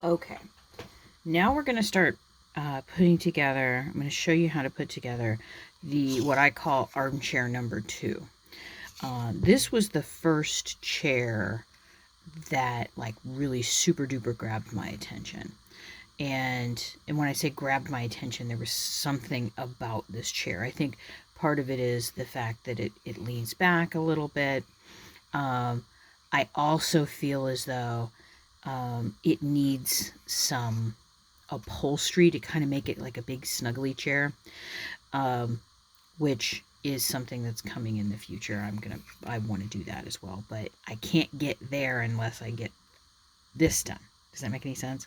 Okay, now we're going to start putting together, I'm going to show you how to put together what I call armchair number 2. This was the first chair that like really super duper grabbed my attention. And when I say grabbed my attention, there was something about this chair. I think part of it is the fact that it leans back a little bit. I also feel as though it needs some upholstery to kind of make it like a big snuggly chair, which is something that's coming in the future. I want to do that as well, but I can't get there unless I get this done. Does that make any sense?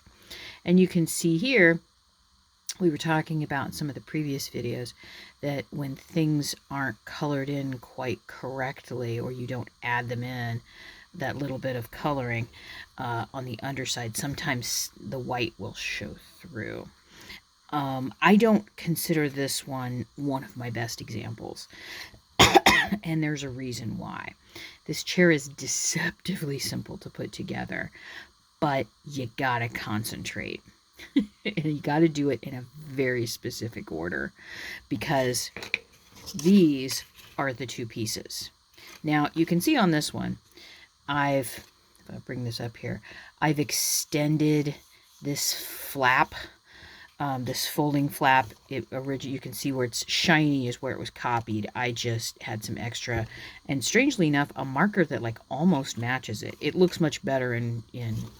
And you can see here, we were talking about in some of the previous videos that when things aren't colored in quite correctly, or you don't add them in, that little bit of coloring on the underside, sometimes the white will show through. I don't consider this one of my best examples. And there's a reason why. This chair is deceptively simple to put together, but you gotta concentrate. And you gotta do it in a very specific order, because these are the 2 pieces. Now, you can see on this one, if I bring this up here, I've extended this flap, this folding flap. You can see where it's shiny is where it was copied. I just had some extra, and strangely enough, a marker that like almost matches it. It looks much better in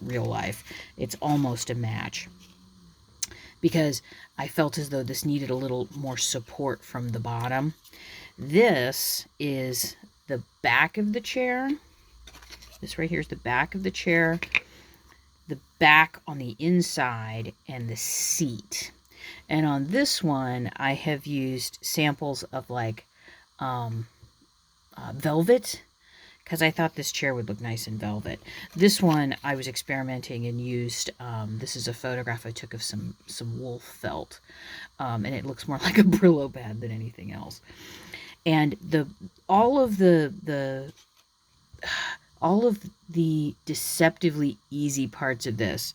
real life. It's almost a match, because I felt as though this needed a little more support from the bottom. This is the back of the chair. This right here is the back of the chair, the back on the inside, and the seat. And on this one, I have used samples of like velvet, because I thought this chair would look nice in velvet. This one, I was experimenting and used, this is a photograph I took of some wool felt, and it looks more like a Brillo pad than anything else. And all of the deceptively easy parts of this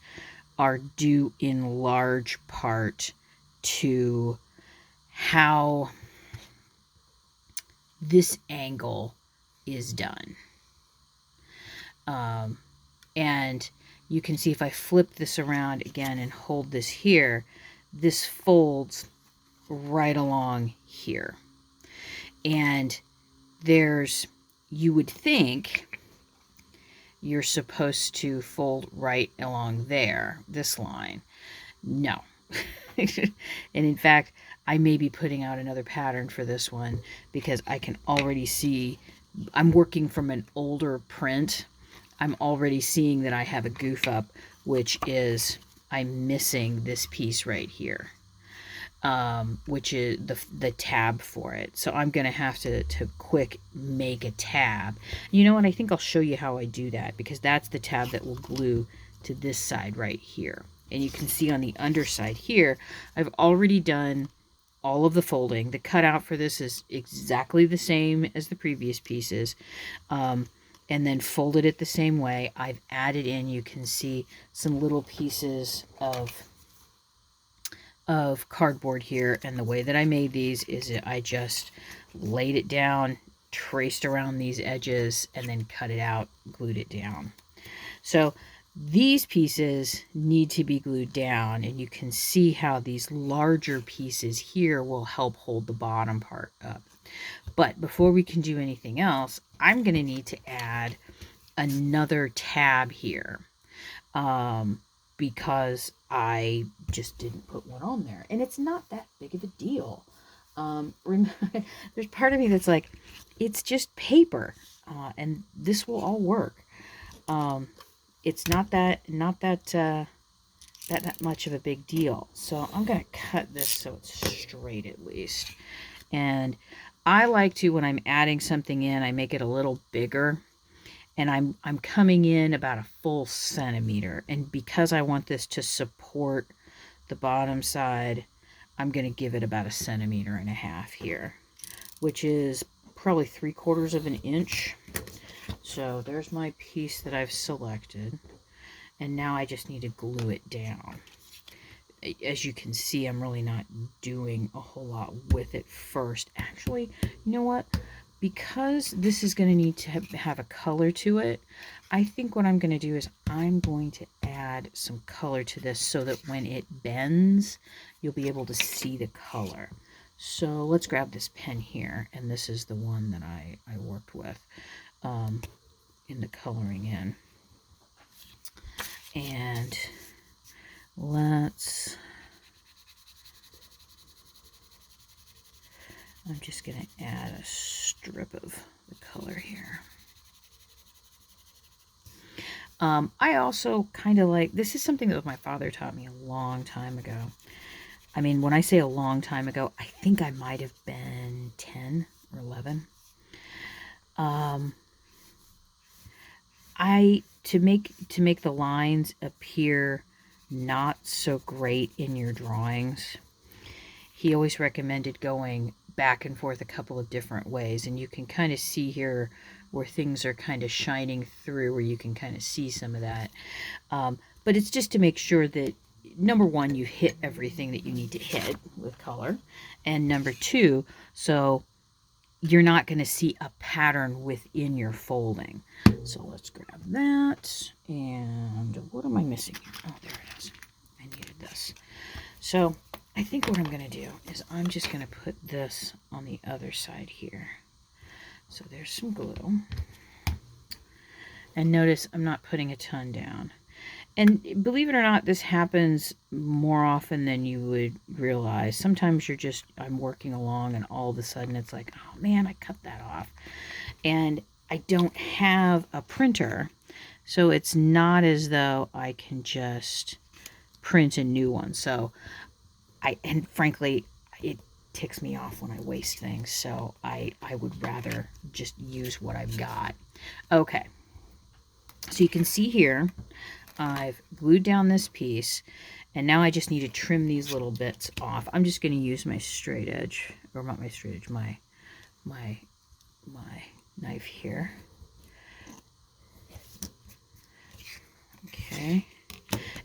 are due in large part to how this angle is done. And you can see if I flip this around again and hold this here, this folds right along here. And you would think you're supposed to fold right along there, this line. No. And in fact, I may be putting out another pattern for this one, because I can already see, I'm working from an older print. I'm already seeing that I have a goof up, which is I'm missing this piece right here, which is the tab for it. So I'm going to have to quick make a tab. You know what? I think I'll show you how I do that, because that's the tab that will glue to this side right here. And you can see on the underside here, I've already done all of the folding. The cutout for this is exactly the same as the previous pieces. And then folded it the same way. I've added in, you can see, some little pieces of cardboard here, and the way that I made these is I just laid it down, traced around these edges, and then cut it out, glued it down. So these pieces need to be glued down, and you can see how these larger pieces here will help hold the bottom part up. But before we can do anything else, I'm going to need to add another tab here, because I just didn't put one on there. And it's not that big of a deal. There's part of me that's like, it's just paper, and this will all work. It's not that much of a big deal. So I'm going to cut this so it's straight at least. And I like to, when I'm adding something in, I make it a little bigger. And I'm coming in about a full centimeter. And because I want this to support the bottom side, I'm going to give it about 1.5 centimeters here, which is probably 3/4 of an inch. So there's my piece that I've selected. And now I just need to glue it down. As you can see, I'm really not doing a whole lot with it first. Actually, you know what? Because this is going to need to have a color to it, I think what I'm going to do is I'm going to add some color to this so that when it bends, you'll be able to see the color. So let's grab this pen here, and this is the one that I worked with in the coloring in. And I'm just going to add a strip of the color here. I also kind of like, this is something that my father taught me a long time ago. I mean, when I say a long time ago, I think I might have been 10 or 11. To make the lines appear not so great in your drawings, he always recommended going back and forth a couple of different ways, and you can kind of see here where things are kind of shining through, where you can kind of see some of that. But it's just to make sure that, number one, you hit everything that you need to hit with color, and number two, so you're not going to see a pattern within your folding. So let's grab that, and what am I missing here? Oh, there it is. I needed this. So I think what I'm going to do is I'm just going to put this on the other side here. So there's some glue. And notice I'm not putting a ton down. And believe it or not, this happens more often than you would realize. Sometimes I'm working along and all of a sudden it's like, oh man, I cut that off. And I don't have a printer, so it's not as though I can just print a new one. So and frankly, it ticks me off when I waste things. So I would rather just use what I've got. Okay. So you can see here, I've glued down this piece, and now I just need to trim these little bits off. I'm just going to use my straight edge, or not my straight edge, my knife here. Okay.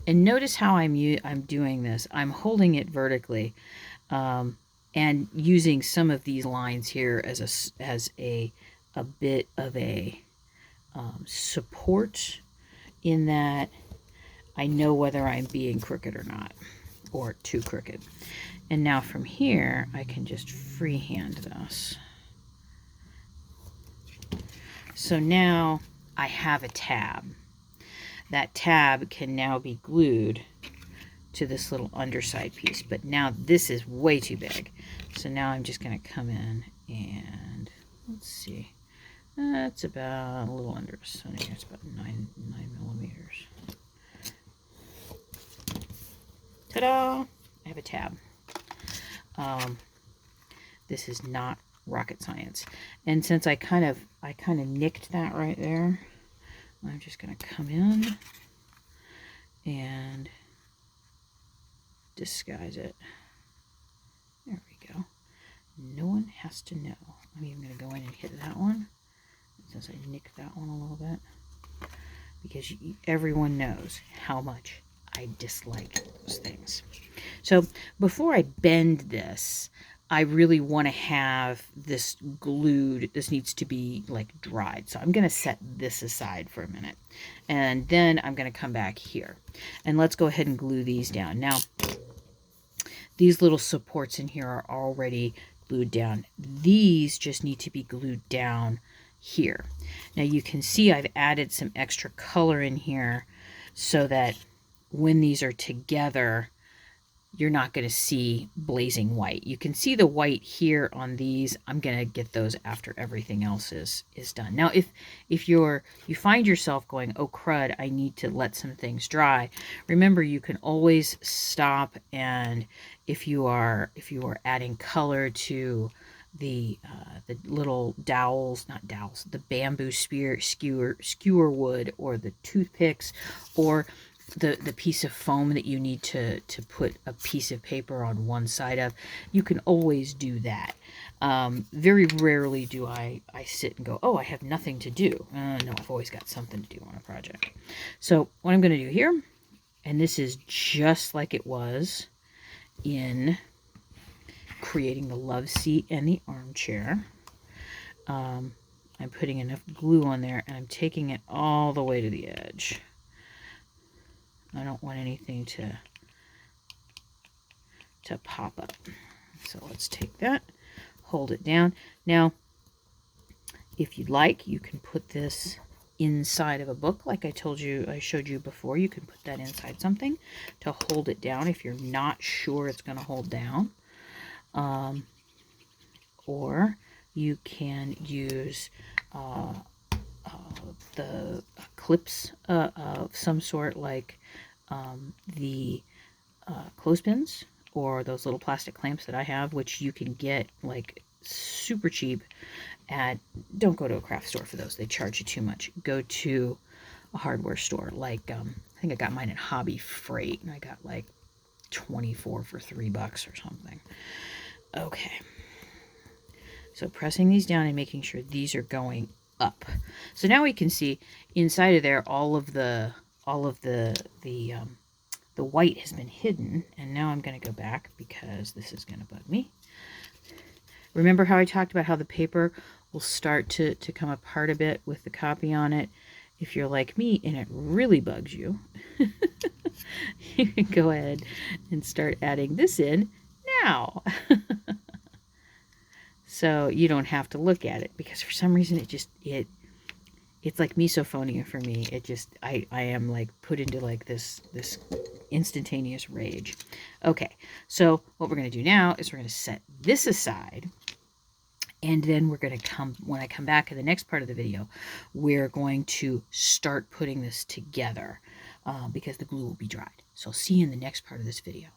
And notice how I'm doing this. I'm holding it vertically, and using some of these lines here as a bit of a support, in that I know whether I'm being crooked or not, or too crooked. And now from here, I can just freehand this. So now I have a tab. That tab can now be glued to this little underside piece, but now this is way too big. So now I'm just going to come in and, let's see, that's about a little under, so it's about 9 millimeters. Ta-da! I have a tab. This is not rocket science. And since I kind of nicked that right there, I'm just going to come in and disguise it. There we go. No one has to know. I'm even going to go in and hit that one, since I nicked that one a little bit, because everyone knows how much I dislike those things. So before I bend this, I really want to have this glued. This needs to be like dried. So I'm going to set this aside for a minute, and then I'm going to come back here, and let's go ahead and glue these down. Now, these little supports in here are already glued down. These just need to be glued down here. Now you can see I've added some extra color in here so that when these are together, you're not going to see blazing white. You can see the white here on these. I'm going to get those after everything else is done. Now, if you find yourself going, oh crud, I need to let some things dry, remember you can always stop, and if you are adding color to the little the bamboo skewer wood, or the toothpicks, or the piece of foam that you need to put a piece of paper on one side of, you can always do that. Very rarely do I sit and go, oh, I have nothing to do. No, I've always got something to do on a project. So what I'm going to do here, and this is just like it was in creating the love seat and the armchair. I'm putting enough glue on there, and I'm taking it all the way to the edge. I don't want anything to pop up. So let's take that, hold it down. Now, if you'd like, you can put this inside of a book like I showed you before. You can put that inside something to hold it down if you're not sure it's going to hold down. Or you can use the clips of some sort, like the clothespins, or those little plastic clamps that I have, which you can get like super cheap at. Don't go to a craft store for those, they charge you too much. Go to a hardware store, like I think I got mine at Hobby Freight, and I got like 24 for $3 or something. Okay, so pressing these down and making sure these are going up. So now we can see inside of there all of the white has been hidden. And now I'm going to go back because this is going to bug me. Remember how I talked about how the paper will start to come apart a bit with the copy on it? If you're like me and it really bugs you, you can go ahead and start adding this in now. So you don't have to look at it, because for some reason it's like misophonia for me. It just, I am like put into like this instantaneous rage. Okay, so what we're going to do now is we're going to set this aside, and then we're going to when I come back in the next part of the video, we're going to start putting this together because the glue will be dried. So I'll see you in the next part of this video.